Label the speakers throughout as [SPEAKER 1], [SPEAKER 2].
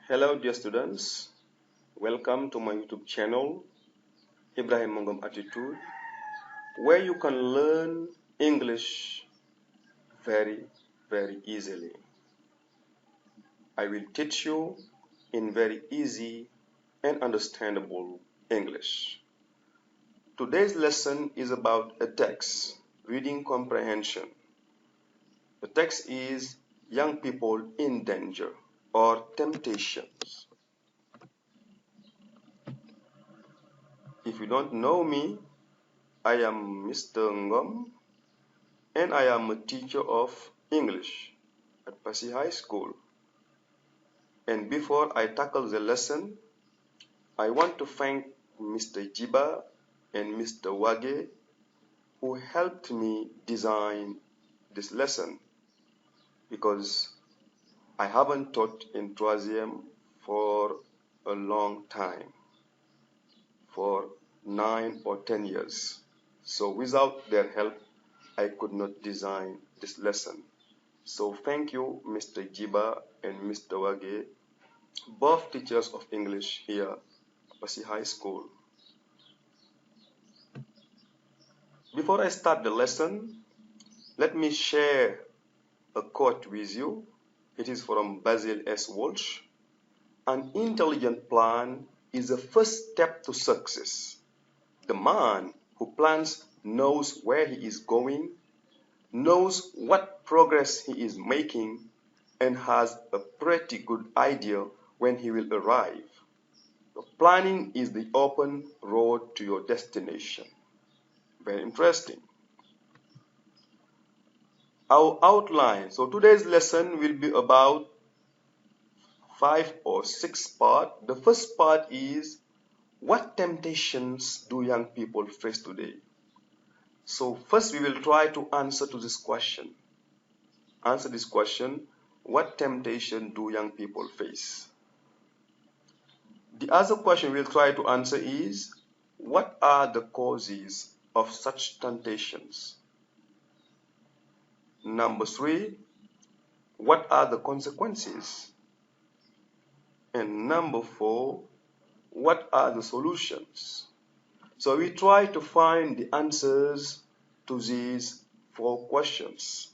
[SPEAKER 1] Hello dear students, welcome to my YouTube channel NGOM Attitude, where you can learn English very easily. I will teach you in very easy and understandable English. Today's lesson is about a text, reading comprehension. The text is Young People in Danger or Temptations. If you don't know me, I am Mr. NGOM and I am a teacher of English at Passy High School. And before I tackle the lesson, I want to thank Mr. Jiba and Mr. Wage who helped me design this lesson because I haven't taught in Troisième for a long time, for 9 or 10 years. So without their help, I could not design this lesson. So thank you, Mr. Jiba and Mr. Wage, both teachers of English here at Passy High School. Before I start the lesson, let me share a quote with you. It is from Basil S. Walsh. An intelligent plan is the first step to success. The man who plans knows where he is going, knows what progress he is making, and has a pretty good idea when he will arrive. Planning is the open road to your destination. Very interesting. Our outline. So today's lesson will be about 5 or 6 parts. The first part is, what temptations do young people face today? So first we will try to answer to this question. Answer this question, what temptation do young people face? The other question we'll try to answer is, what are the causes of such temptations? Number 3, what are the consequences? And number 4, what are the solutions? So we try to find the answers to these 4 questions.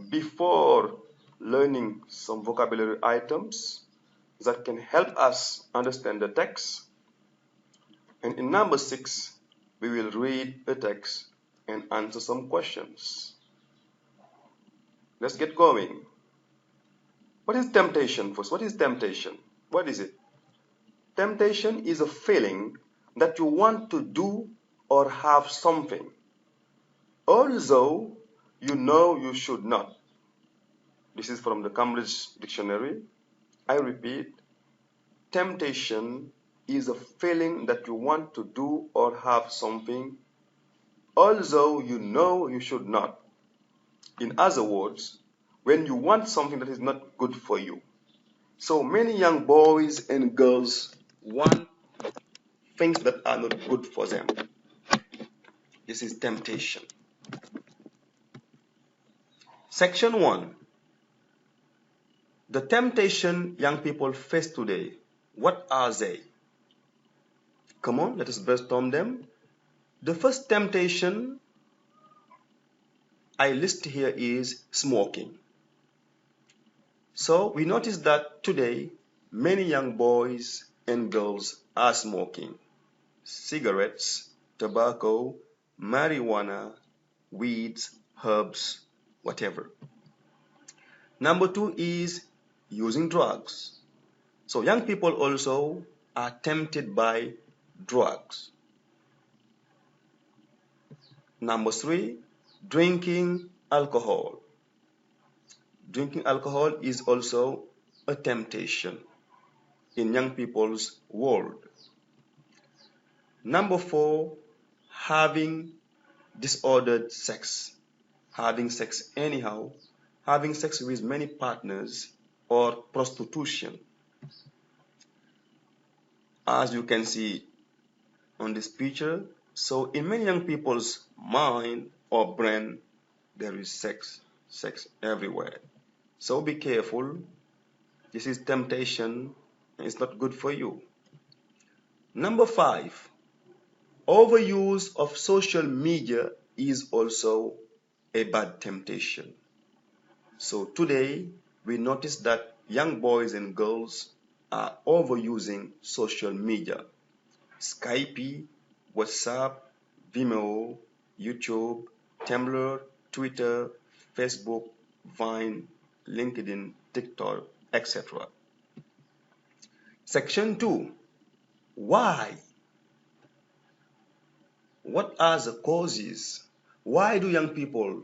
[SPEAKER 1] Before learning some vocabulary items that can help us understand the text, and in number 6, we will read the text and answer some questions. Let's get going. What is temptation first? What is temptation? What is it? Temptation is a feeling that you want to do or have something, although you know you should not. This is from the Cambridge Dictionary. I repeat, temptation is a feeling that you want to do or have something, although you know you should not. In other words, when you want something that is not good for you. So many young boys and girls want things that are not good for them. This is temptation. Section 1. The temptation young people face today. What are they? Come on, let us brainstorm them. The first temptation I list here is smoking. So we notice that today many young boys and girls are smoking cigarettes, tobacco, marijuana, weeds, herbs, whatever. Number 2 is using drugs. So young people also are tempted by drugs. Number 3, drinking alcohol. Drinking alcohol is also a temptation in young people's world. Number 4, having disordered sex. Having sex anyhow, having sex with many partners, or prostitution. As you can see on this picture, so in many young people's mind or brain, there is sex everywhere. So be careful. This is temptation It's not good for you. Number 5, overuse of social media is also a bad temptation. So today, we notice that young boys and girls are overusing social media. Skype, WhatsApp, Vimeo, YouTube, Tumblr, Twitter, Facebook, Vine, LinkedIn, TikTok, etc. Section 2. Why? What are the causes? Why do young people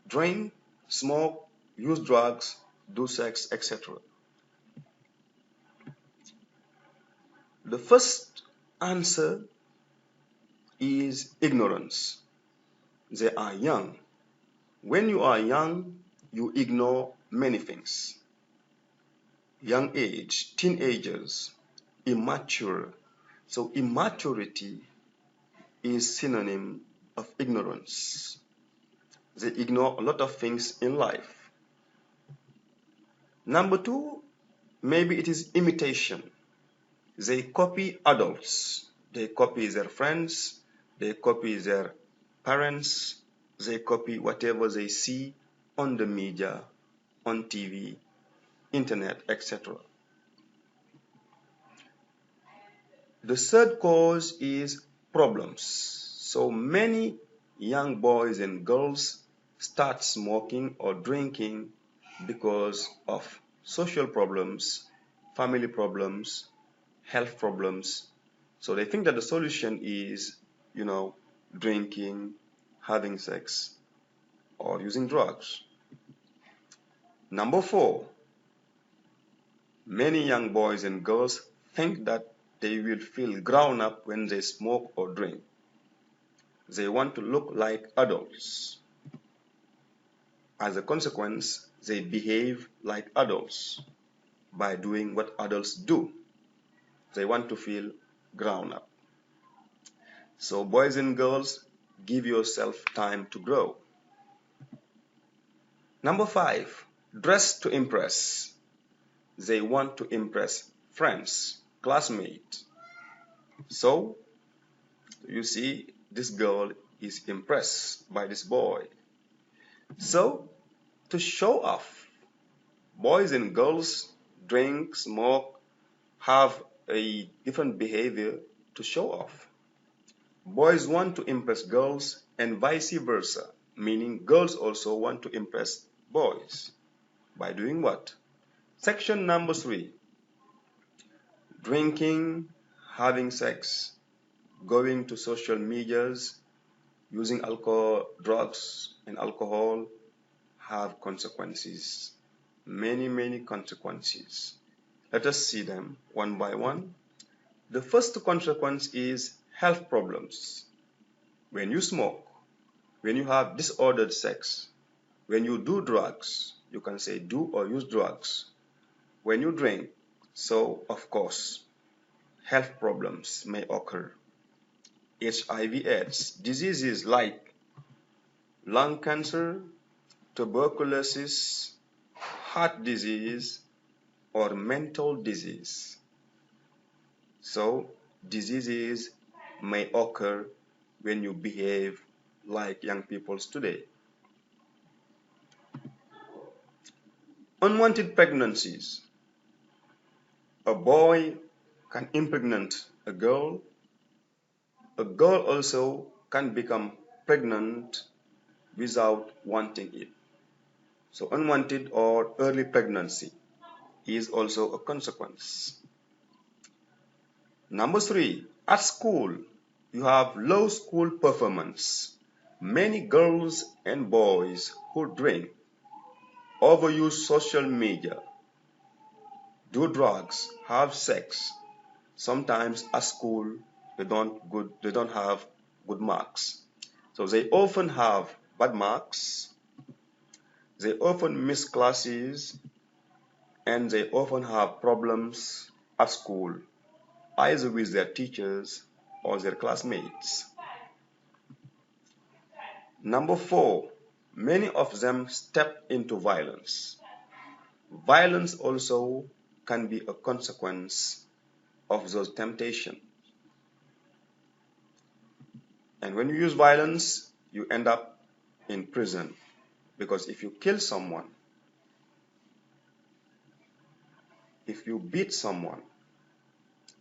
[SPEAKER 1] drink, smoke, use drugs, do sex, etc.? The first answer is ignorance. They are young. When you are young, you ignore many things. Young age, teenagers, immature. So immaturity is synonym of ignorance. They ignore a lot of things in life. Number 2, maybe it is imitation. They copy adults. They copy their friends. They copy their parents. They copy whatever they see on the media, on TV, internet, etc. The third cause is problems. So many young boys and girls start smoking or drinking because of social problems, family problems, health problems. So they think that the solution is, drinking, having sex, or using drugs. Number 4, many young boys and girls think that they will feel grown up when they smoke or drink. They want to look like adults. As a consequence, they behave like adults by doing what adults do. They want to feel grown up. So boys and girls, give yourself time to grow. Number 5, dress to impress. They want to impress friends, classmates. So, you see, this girl is impressed by this boy. So, to show off, boys and girls drink, smoke, have a different behavior to show off. Boys want to impress girls and vice versa, meaning girls also want to impress boys. By doing what? Section number 3, drinking, having sex, going to social medias, using alcohol, drugs and alcohol have consequences. Many consequences. Let us see them one by one. The first consequence is health problems. When you smoke, when you have disordered sex, when you do drugs, you can say do or use drugs, when you drink, so of course, health problems may occur. HIV/AIDS, diseases like lung cancer, tuberculosis, heart disease, or mental disease. So, diseases may occur when you behave like young people today. Unwanted pregnancies. A boy can impregnate a girl. A girl also can become pregnant without wanting it. So unwanted or early pregnancy is also a consequence. Number 3, at school, you have low school performance. Many girls and boys who drink, overuse social media, do drugs, have sex. Sometimes at school they don't have good marks. So they often have bad marks, they often miss classes, and they often have problems at school, either with their teachers or their classmates. Number 4, many of them step into violence. Violence also can be a consequence of those temptations. And when you use violence, you end up in prison. Because if you kill someone, if you beat someone,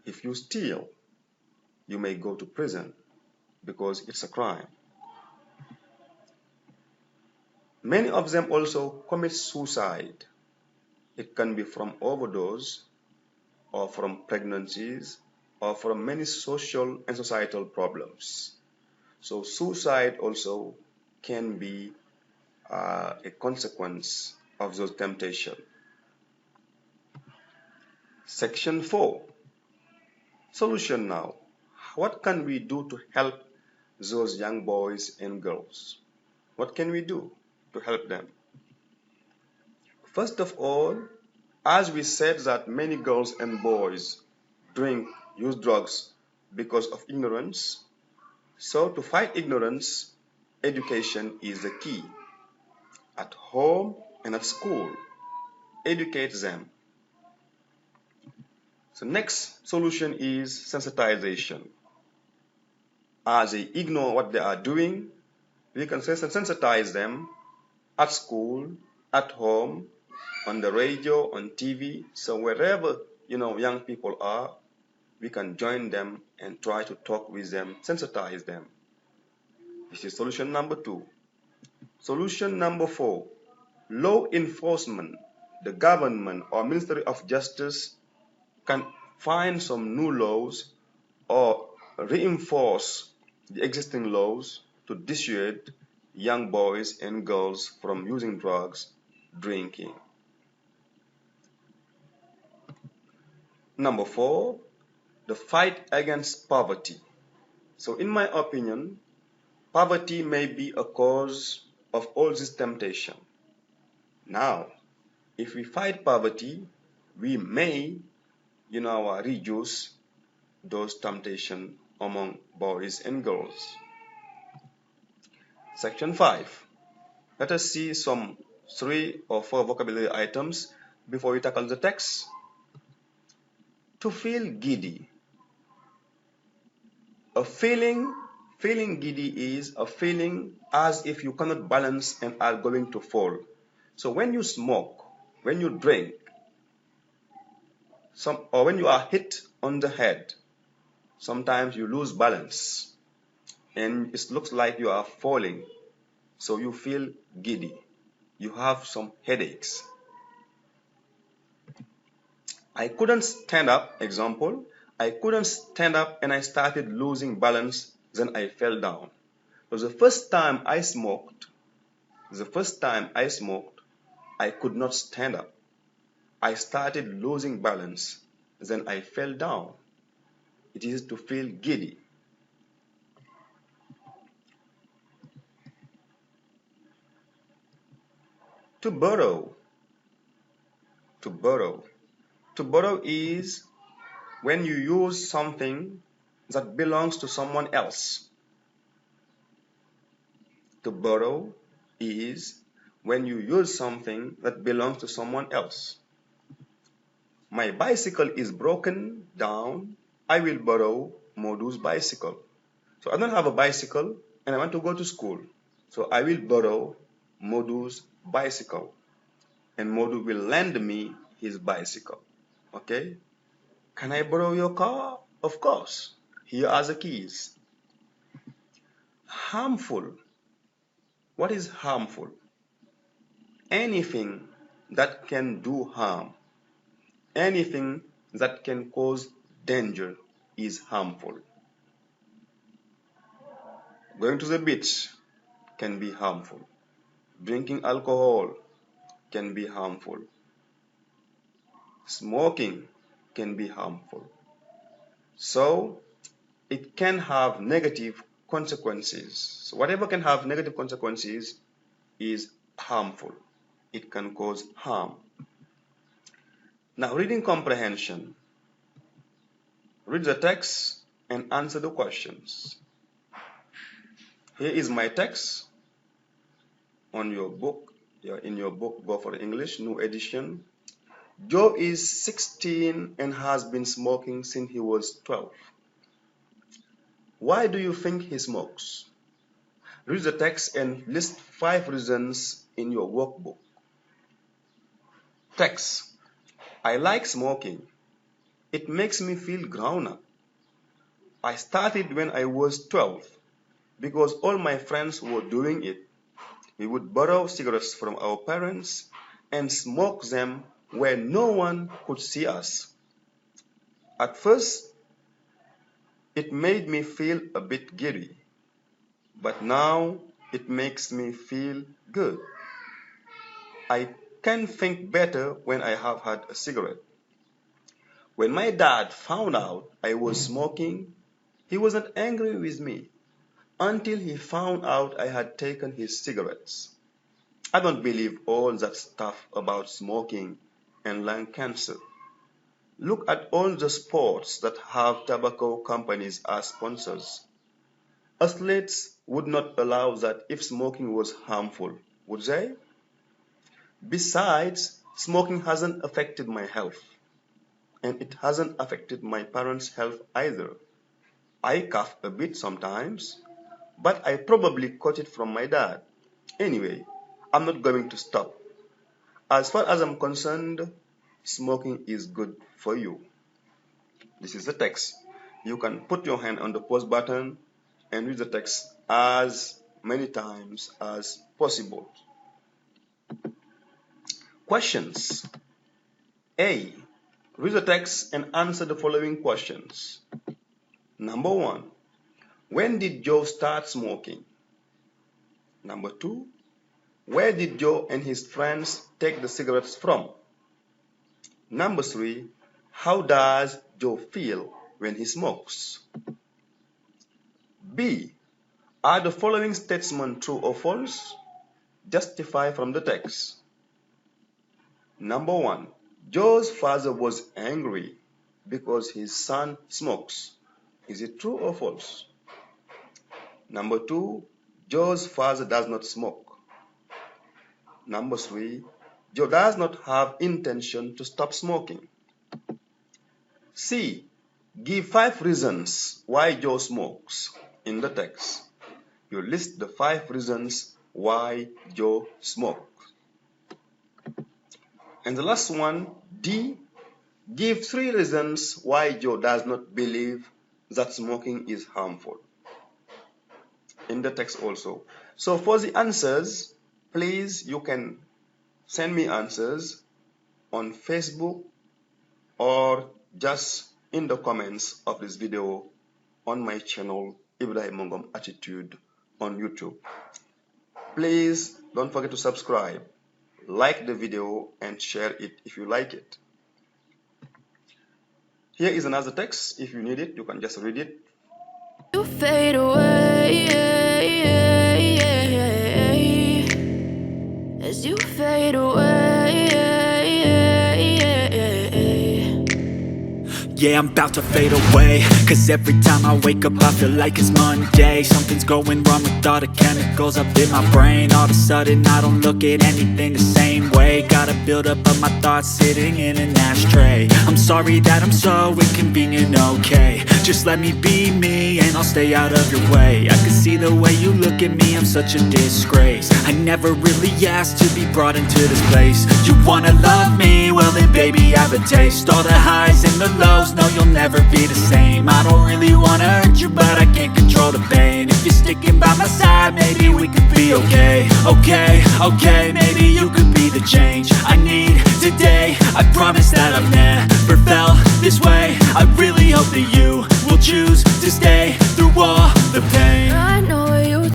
[SPEAKER 1] if you steal, you may go to prison because it's a crime. Many of them also commit suicide. It can be from overdose, or from pregnancies, or from many social and societal problems. So suicide also can be a consequence of those temptations. Section 4. Solution now. What can we do to help those young boys and girls? What can we do to help them? First of all, as we said that many girls and boys use drugs because of ignorance, so to fight ignorance, education is the key. At home and at school, educate them. So next solution is sensitization. As they ignore what they are doing, we can sensitize them at school, at home, on the radio, on TV. So wherever young people are, we can join them and try to talk with them, sensitize them. This is solution number 2. Solution number 4, law enforcement, the government or Ministry of Justice can find some new laws or reinforce the existing laws to dissuade young boys and girls from using drugs, drinking. Number 4, the fight against poverty. So in my opinion, poverty may be a cause of all this temptation. Now, if we fight poverty, we may, reduce those temptations among boys and girls. Section 5. Let us see some 3 or 4 vocabulary items before we tackle the text. To feel giddy. A feeling giddy is a feeling as if you cannot balance and are going to fall. So when you smoke, when you drink, or when you are hit on the head, sometimes you lose balance and it looks like you are falling. So you feel giddy. You have some headaches. I couldn't stand up, example. I couldn't stand up and I started losing balance, then I fell down. It was the first time I smoked, I could not stand up. I started losing balance, then I fell down. It is to feel giddy. To borrow. To borrow is when you use something that belongs to someone else. To borrow is when you use something that belongs to someone else. My bicycle is broken down. I will borrow Modu's bicycle. So I don't have a bicycle and I want to go to school. So I will borrow Modu's bicycle. And Modu will lend me his bicycle. Okay? Can I borrow your car? Of course. Here are the keys. Harmful. What is harmful? Anything that can do harm. Anything that can cause danger is harmful. Going to the beach can be harmful. Drinking alcohol can be harmful. Smoking can be harmful. So it can have negative consequences. So whatever can have negative consequences is harmful. It can cause harm. Now, reading comprehension. Read the text and answer the questions. Here is my text on your book. In your book, Go for English, new edition. Joe is 16 and has been smoking since he was 12. Why do you think he smokes? Read the text and list 5 reasons in your workbook. Text. I like smoking. It makes me feel grown up. I started when I was 12 because all my friends were doing it. We would borrow cigarettes from our parents and smoke them where no one could see us. At first, it made me feel a bit giddy, but now it makes me feel good. I can think better when I have had a cigarette. When my dad found out I was smoking, he wasn't angry with me until he found out I had taken his cigarettes. I don't believe all that stuff about smoking and lung cancer. Look at all the sports that have tobacco companies as sponsors. Athletes would not allow that if smoking was harmful, would they? Besides, smoking hasn't affected my health, and it hasn't affected my parents' health either. I cough a bit sometimes, but I probably caught it from my dad. Anyway, I'm not going to stop. As far as I'm concerned, smoking is good for you. This is the text. You can put your hand on the pause button and read the text as many times as possible. Questions. A. Read the text and answer the following questions. Number 1. When did Joe start smoking? Number 2. Where did Joe and his friends take the cigarettes from? Number 3. How does Joe feel when he smokes? B. Are the following statements true or false? Justify from the text. Number 1. Joe's father was angry because his son smokes. Is it true or false? Number 2. Joe's father does not smoke. Number 3. Joe does not have intention to stop smoking. C. Give 5 reasons why Joe smokes in the text. You list the 5 reasons why Joe smokes. And the last one, D. Give 3 reasons why Joe does not believe that smoking is harmful. In the text also. So for the answers, please you can send me answers on Facebook or just in the comments of this video on my channel IBRAHIMA Attitude on YouTube. Please don't forget to subscribe, like the video and share it if you like it. Here is another text. If you need it, you can just read it.
[SPEAKER 2] You fade away, as you fade away.
[SPEAKER 3] Yeah, I'm about to fade away, cause every time I wake up I feel like it's Monday. Something's going wrong with all the chemicals up in my brain. All of a sudden I don't look at anything the same way. Got a buildup of my thoughts sitting in an ashtray. I'm sorry that I'm so inconvenient, okay. Just let me be me and I'll stay out of your way. I can see the way you look at me, I'm such a disgrace. I never really asked to be brought into this place. You wanna love me? Well then baby have a taste. All the highs and the lows, no you'll never be the same. I don't really wanna hurt you, but I can't control the pain. If you're sticking by my side, maybe we could be okay. Okay,